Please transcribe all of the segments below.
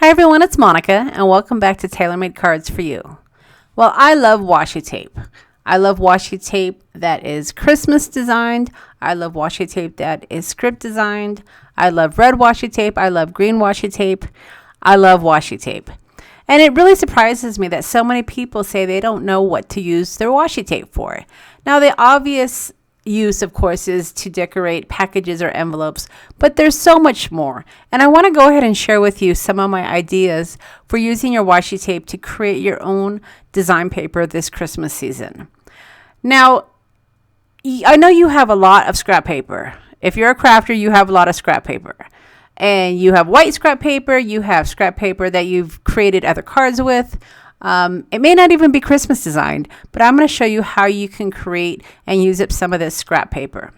Hi everyone, it's Monica and welcome back to TaylorMade Cards for You. Well, I love washi tape. I love washi tape that is Christmas designed. I love washi tape that is script designed. I love red washi tape. I love green washi tape. I love washi tape. And it really surprises me that so many people say they don't know what to use their washi tape for. Now, the obvious use, of course, is to decorate packages or envelopes, but there's so much more. And I want to go ahead and share with you some of my ideas for using your washi tape to create your own design paper this Christmas season. Now, I know you have a lot of scrap paper. If you're a crafter, you have a lot of scrap paper. And you have white scrap paper, you have scrap paper that you've created other cards with. It may not even be Christmas designed, but I'm going to show you how you can create and use up some of this scrap paper.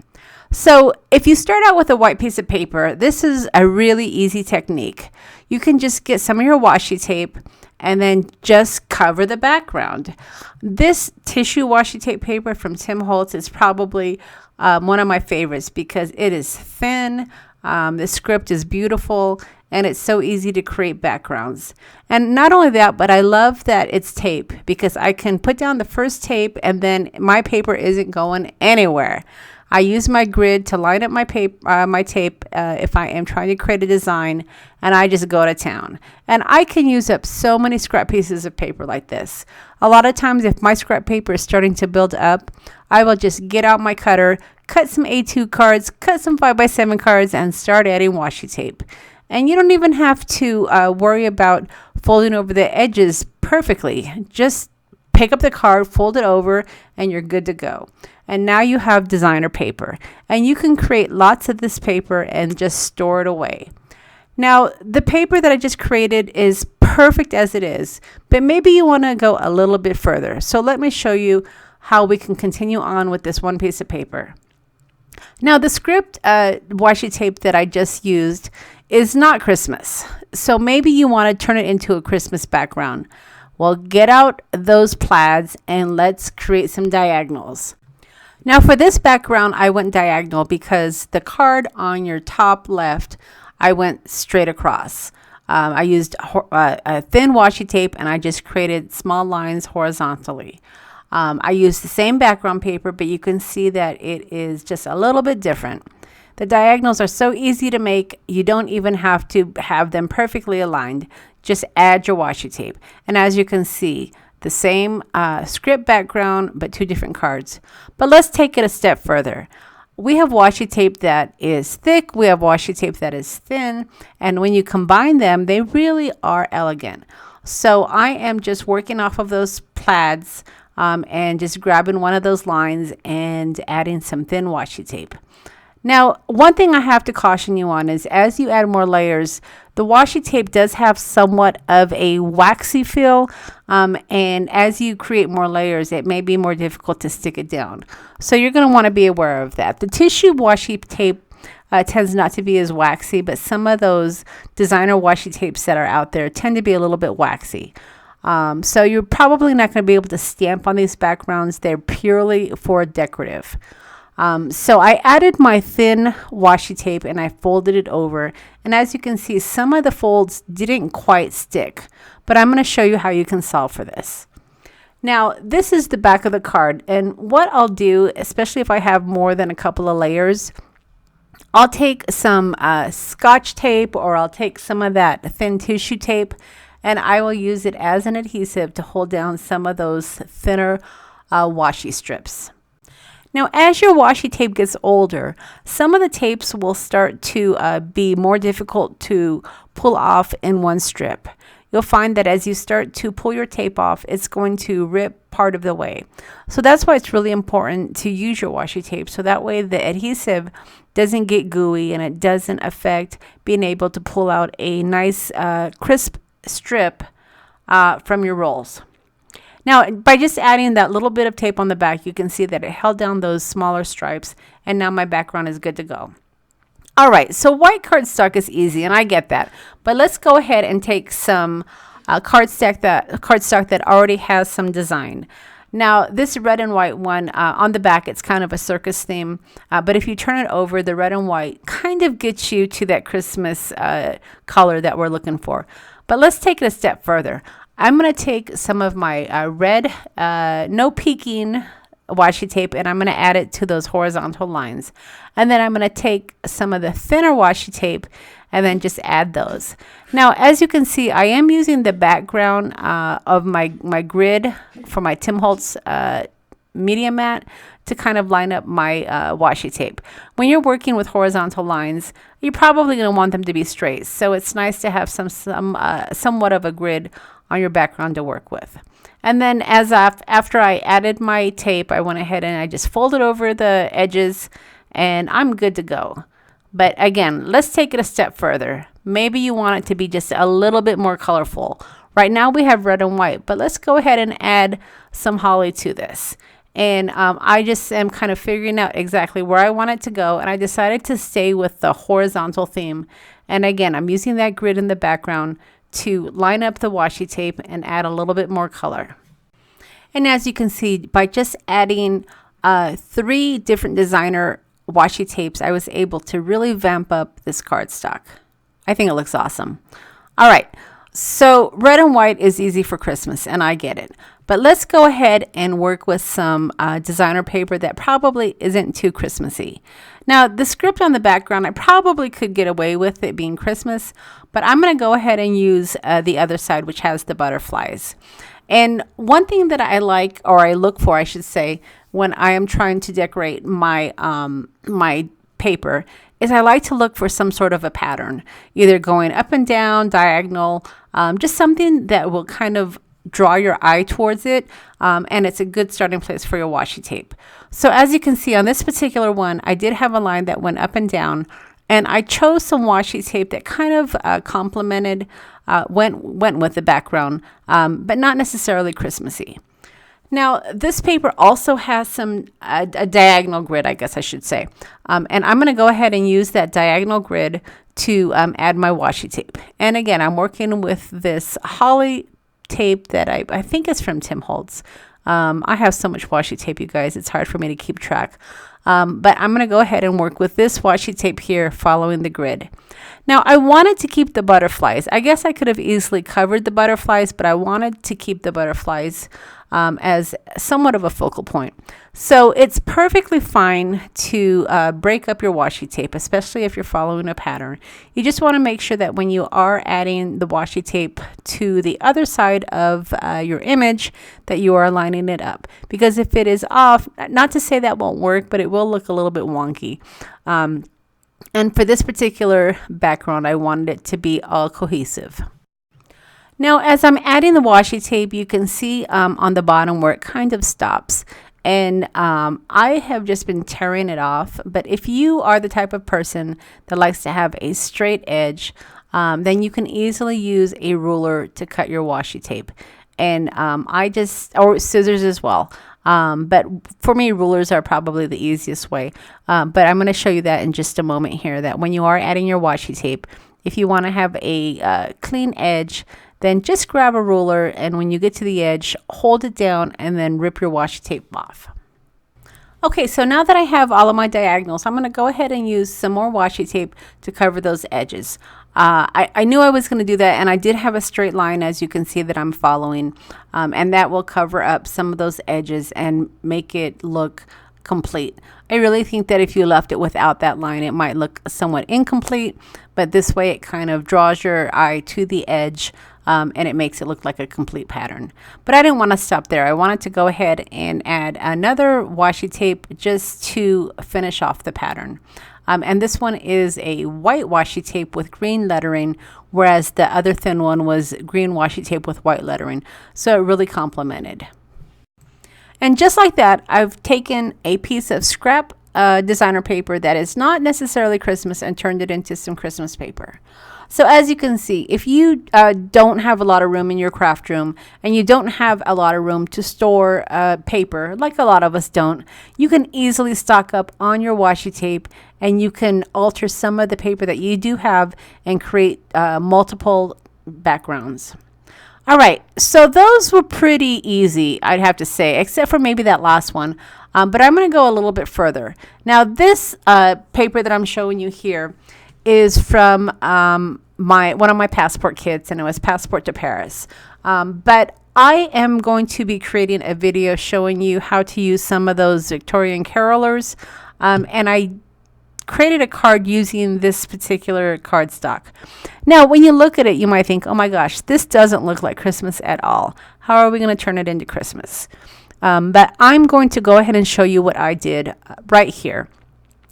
So if you start out with a white piece of paper, this is a really easy technique. You can just get some of your washi tape and then just cover the background. This tissue washi tape paper from Tim Holtz is probably one of my favorites because it is thin. The script is beautiful and it's so easy to create backgrounds. And not only that, but I love that it's tape because I can put down the first tape and then my paper isn't going anywhere. I use my grid to line up my tape if I am trying to create a design, and I just go to town. And I can use up so many scrap pieces of paper like this. A lot of times if my scrap paper is starting to build up, I will just get out my cutter, cut some A2 cards, cut some 5x7 cards, and start adding washi tape. And you don't even have to worry about folding over the edges perfectly. Just pick up the card, fold it over, and you're good to go. And now you have designer paper. And you can create lots of this paper and just store it away. Now, the paper that I just created is perfect as it is, but maybe you want to go a little bit further. So let me show you how we can continue on with this one piece of paper. Now, the script washi tape that I just used is not Christmas. So maybe you want to turn it into a Christmas background. Well, get out those plaids and let's create some diagonals. Now, for this background, I went diagonal because the card on your top left, I went straight across. I used a thin washi tape and I just created small lines horizontally. I used the same background paper, but you can see that it is just a little bit different. The diagonals are so easy to make, you don't even have to have them perfectly aligned. Just add your washi tape. And as you can see, the same script background, but two different cards. But let's take it a step further. We have washi tape that is thick, we have washi tape that is thin, and when you combine them, they really are elegant. So I am just working off of those plaids and just grabbing one of those lines and adding some thin washi tape. Now, one thing I have to caution you on is as you add more layers, the washi tape does have somewhat of a waxy feel, and as you create more layers, it may be more difficult to stick it down. So you're going to want to be aware of that. The tissue washi tape tends not to be as waxy, but some of those designer washi tapes that are out there tend to be a little bit waxy. So you're probably not going to be able to stamp on these backgrounds. They're purely for decorative. So I added my thin washi tape and I folded it over. And as you can see, some of the folds didn't quite stick, but I'm going to show you how you can solve for this. Now, this is the back of the card. And what I'll do, especially if I have more than a couple of layers, I'll take some Scotch tape or I'll take some of that thin tissue tape and I will use it as an adhesive to hold down some of those thinner washi strips. Now, as your washi tape gets older, some of the tapes will start to be more difficult to pull off in one strip. You'll find that as you start to pull your tape off, it's going to rip part of the way. So that's why it's really important to use your washi tape. So that way the adhesive doesn't get gooey and it doesn't affect being able to pull out a nice crisp strip from your rolls. Now, by just adding that little bit of tape on the back, you can see that it held down those smaller stripes, and now my background is good to go. All right, so white cardstock is easy, and I get that. But let's go ahead and take some cardstock that already has some design. Now, this red and white one, on the back, it's kind of a circus theme. But if you turn it over, the red and white kind of gets you to that Christmas color that we're looking for. But let's take it a step further. I'm going to take some of my red, no peeking washi tape, and I'm going to add it to those horizontal lines. And then I'm going to take some of the thinner washi tape and then just add those. Now, as you can see, I am using the background of my grid for my Tim Holtz media mat to kind of line up my washi tape. When you're working with horizontal lines, you're probably going to want them to be straight. So it's nice to have somewhat of a grid on your background to work with. And then after I added my tape, I went ahead and I just folded over the edges and I'm good to go. But again, let's take it a step further. Maybe you want it to be just a little bit more colorful. Right now we have red and white, but let's go ahead and add some holly to this. And I just am kind of figuring out exactly where I want it to go. And I decided to stay with the horizontal theme. And again, I'm using that grid in the background to line up the washi tape and add a little bit more color. And as you can see, by just adding 3 different designer washi tapes, I was able to really vamp up this cardstock. I think it looks awesome. All right, so red and white is easy for Christmas, and I get it. But let's go ahead and work with some designer paper that probably isn't too Christmassy. Now, the script on the background, I probably could get away with it being Christmas, but I'm going to go ahead and use the other side, which has the butterflies. And one thing that I like, or I look for, I should say, when I am trying to decorate my my paper, is I like to look for some sort of a pattern, either going up and down, diagonal, just something that will kind of draw your eye towards it, and it's a good starting place for your washi tape. So as you can see on this particular one, I did have a line that went up and down, and I chose some washi tape that kind of complemented, went with the background, but not necessarily Christmassy. Now, this paper also has some a diagonal grid, I guess I should say. And I'm going to go ahead and use that diagonal grid to add my washi tape. And again, I'm working with this holly tape that I think is from Tim Holtz. I have so much washi tape, you guys, it's hard for me to keep track. But I'm going to go ahead and work with this washi tape here following the grid. Now, I wanted to keep the butterflies. I guess I could have easily covered the butterflies, but I wanted to keep the butterflies as somewhat of a focal point. So it's perfectly fine to break up your washi tape, especially if you're following a pattern. You just want to make sure that when you are adding the washi tape to the other side of your image, that you are lining it up. Because if it is off, not to say that won't work, but it will look a little bit wonky. And for this particular background, I wanted it to be all cohesive. Now, as I'm adding the washi tape, you can see on the bottom where it kind of stops. And I have just been tearing it off. But if you are the type of person that likes to have a straight edge, then you can easily use a ruler to cut your washi tape. And or scissors as well. But for me, rulers are probably the easiest way. But I'm going to show you that in just a moment here, that when you are adding your washi tape, if you want to have a clean edge, then just grab a ruler, and when you get to the edge, hold it down and then rip your washi tape off. Okay, so now that I have all of my diagonals, I'm going to go ahead and use some more washi tape to cover those edges. I knew I was going to do that, and I did have a straight line, as you can see, that I'm following, and that will cover up some of those edges and make it look complete. I really think that if you left it without that line, it might look somewhat incomplete, but this way it kind of draws your eye to the edge, and it makes it look like a complete pattern. But I didn't want to stop there. I wanted to go ahead and add another washi tape just to finish off the pattern. And this one is a white washi tape with green lettering, whereas the other thin one was green washi tape with white lettering. So it really complemented. And just like that, I've taken a piece of scrap designer paper that is not necessarily Christmas and turned it into some Christmas paper. So as you can see, if you don't have a lot of room in your craft room and you don't have a lot of room to store paper, like a lot of us don't, you can easily stock up on your washi tape, and you can alter some of the paper that you do have and create multiple backgrounds. All right, so those were pretty easy, I'd have to say, except for maybe that last one. But I'm going to go a little bit further. Now, this paper that I'm showing you here is from one of my passport kits, and it was Passport to Paris. But I am going to be creating a video showing you how to use some of those Victorian carolers, and I created a card using this particular cardstock. Now, when you look at it, you might think, oh my gosh, this doesn't look like Christmas at all. How are we going to turn it into Christmas? But I'm going to go ahead and show you what I did right here.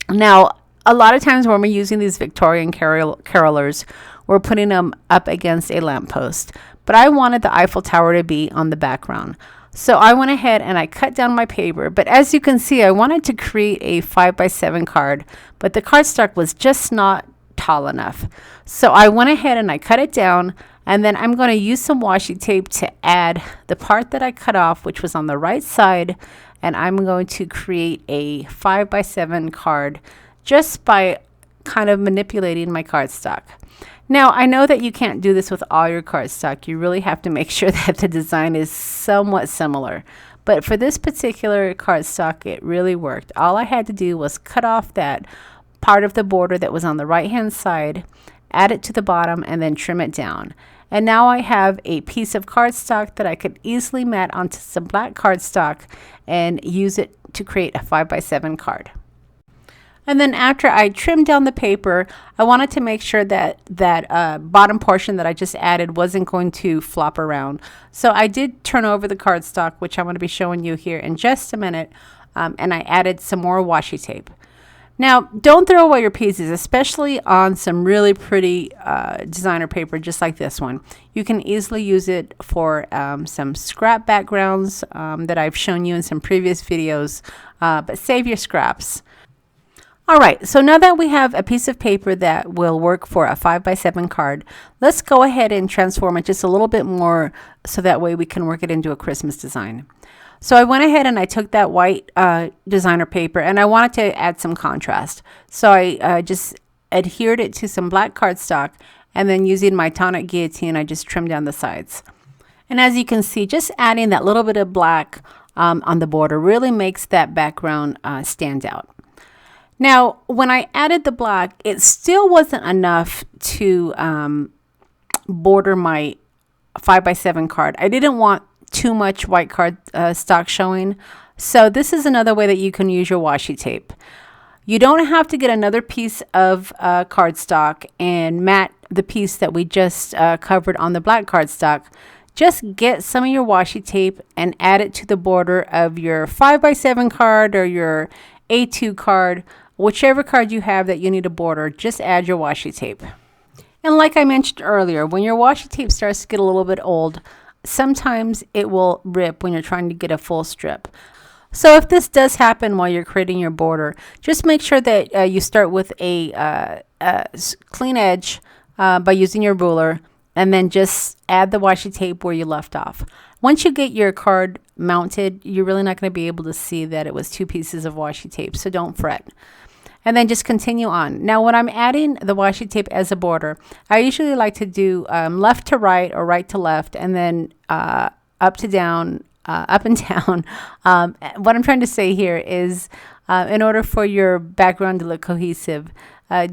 Now, a lot of times when we're using these Victorian carolers, we're putting them up against a lamppost. But I wanted the Eiffel Tower to be on the background. So I went ahead and I cut down my paper. But as you can see, I wanted to create a 5x7 card, but the cardstock was just not tall enough. So I went ahead and I cut it down, and then I'm going to use some washi tape to add the part that I cut off, which was on the right side, and I'm going to create a 5x7 card just by kind of manipulating my cardstock. Now, I know that you can't do this with all your cardstock. You really have to make sure that the design is somewhat similar. But for this particular cardstock, it really worked. All I had to do was cut off that part of the border that was on the right-hand side, add it to the bottom, and then trim it down. And now I have a piece of cardstock that I could easily mat onto some black cardstock and use it to create a 5x7 card. And then after I trimmed down the paper, I wanted to make sure that that bottom portion that I just added wasn't going to flop around. So I did turn over the cardstock, which I'm going to be showing you here in just a minute, and I added some more washi tape. Now, don't throw away your pieces, especially on some really pretty designer paper just like this one. You can easily use it for some scrap backgrounds that I've shown you in some previous videos, but save your scraps. All right, so now that we have a piece of paper that will work for a 5x7 card, let's go ahead and transform it just a little bit more so that way we can work it into a Christmas design. So I went ahead and I took that white designer paper and I wanted to add some contrast. So I just adhered it to some black cardstock, and then using my Tonic Guillotine, I just trimmed down the sides. And as you can see, just adding that little bit of black on the border really makes that background stand out. Now, when I added the black, it still wasn't enough to border my 5x7 card. I didn't want too much white card stock showing. So this is another way that you can use your washi tape. You don't have to get another piece of cardstock and mat the piece that we just covered on the black cardstock. Just get some of your washi tape and add it to the border of your 5x7 card or your A2 card. Whichever card you have that you need a border, just add your washi tape. And like I mentioned earlier, when your washi tape starts to get a little bit old, sometimes it will rip when you're trying to get a full strip. So if this does happen while you're creating your border, just make sure that you start with a clean edge by using your ruler, and then just add the washi tape where you left off. Once you get your card mounted, you're really not going to be able to see that it was two pieces of washi tape, so don't fret. And then just continue on. Now, when I'm adding the washi tape as a border, I usually like to do left to right or right to left, and then up to down, up and down. What I'm trying to say here is in order for your background to look cohesive,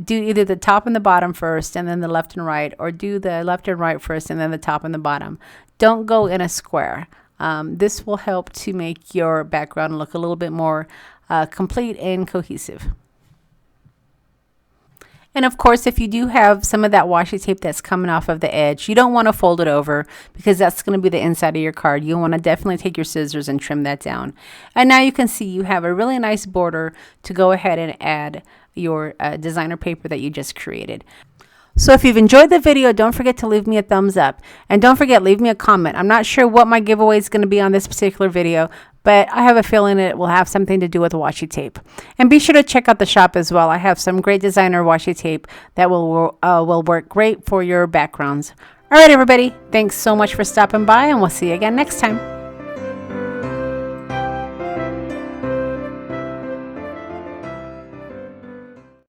do either the top and the bottom first and then the left and right, or do the left and right first and then the top and the bottom. Don't go in a square. This will help to make your background look a little bit more complete and cohesive. And of course, if you do have some of that washi tape that's coming off of the edge, you don't want to fold it over because that's going to be the inside of your card. You want to definitely take your scissors and trim that down. And now you can see you have a really nice border to go ahead and add your designer paper that you just created. So if you've enjoyed the video, don't forget to leave me a thumbs up. And don't forget, leave me a comment. I'm not sure what my giveaway is going to be on this particular video, but I have a feeling it will have something to do with washi tape. And be sure to check out the shop as well. I have some great designer washi tape that will work great for your backgrounds. All right, everybody. Thanks so much for stopping by, and we'll see you again next time.